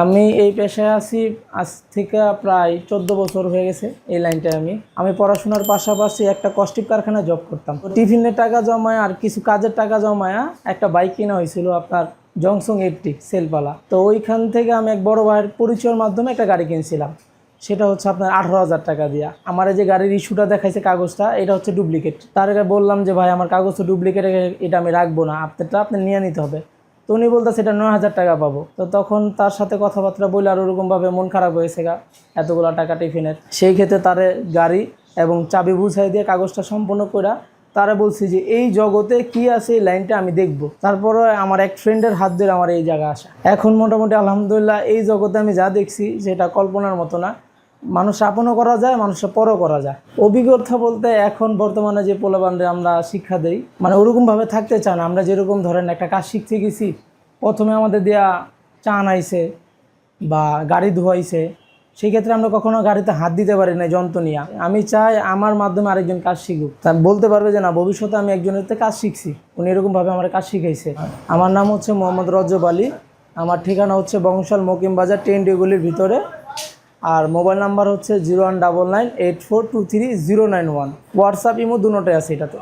আমি এই পেশায় আছি আজ থেকে প্রায় 14 বছর হয়ে গেছে। এই লাইনটায় আমি পড়াশোনার পাশাপাশি একটা কস্টিপ কারখানায় জব করতাম। টিফিনের টাকা জমায় আর কিছু কাজের টাকা জমায়া একটা বাইক কেনা হয়েছিল আপনার জংসং 80 সেলপালা। তো ওইখান থেকে আমি এক বড় ভাইয়ের পরিচয়ের মাধ্যমে একটা গাড়ি কিনছিলাম। সেটা হচ্ছে আপনার 18,000 টাকা দিয়া। আমার এই যে গাড়ির ইস্যুটা দেখাইছে কাগজটা, এটা হচ্ছে ডুপ্লিকেট। তার আগে বললাম যে ভাই আমার কাগজ তো ডুপ্লিকেট, এটা আমি রাখবো না, আপনারটা আপনি নিয়ে নিতে হবে। তো উনি বলতেছে এটা 9,000 টাকা পাবো। তো তখন তার সাথে কথাবার্তা বলে আর ওরকমভাবে মন খারাপ হয়েছে গা এতগুলো টাকা টিফিনের। সেই ক্ষেত্রে তারে গাড়ি এবং চাবি বুঝাই দিয়ে কাগজটা সম্পূর্ণ করে তারা বলছি যে এই জগতে কি আছে এই লাইনটা আমি দেখব। তারপরে আমার এক ফ্রেন্ডের হাত ধরে আমার এই জায়গা আসা। এখন মোটামুটি আলহামদুলিল্লাহ এই জগতে আমি যা দেখছি সেটা কল্পনার মতো না। মানুষ আপনও করা যায়, মানুষের পরও করা যায়। অভিজ্ঞতা বলতে এখন বর্তমানে যে পোলাপানরে আমরা শিক্ষা দেই, মানে ওরকমভাবে থাকতে চান। আমরা যেরকম ধরেন একটা কাজ শিখতে গেছি, প্রথমে আমাদের দেয়া চা আনাইছে বা গাড়ি ধোয়াইছে, সেই ক্ষেত্রে আমরা কখনো গাড়িতে হাত দিতে পারি না যন্ত্র নিয়ে। আমি চাই আমার মাধ্যমে আরেকজন কাজ শিখুক, তা বলতে পারবে যে না ভবিষ্যতে আমি একজনের থেকে কাজ শিখছি, উনি এরকমভাবে আমার কাজ শিখাইছে। আমার নাম হচ্ছে মোহাম্মদ রজব আলী। আমার ঠিকানা হচ্ছে বংশাল মকিম বাজার 10 এগুলির ভিতরে। আর মোবাইল নাম্বার হচ্ছে 019984230991। হোয়াটসঅ্যাপ ইমো দুটোটাই আছে এটাতে।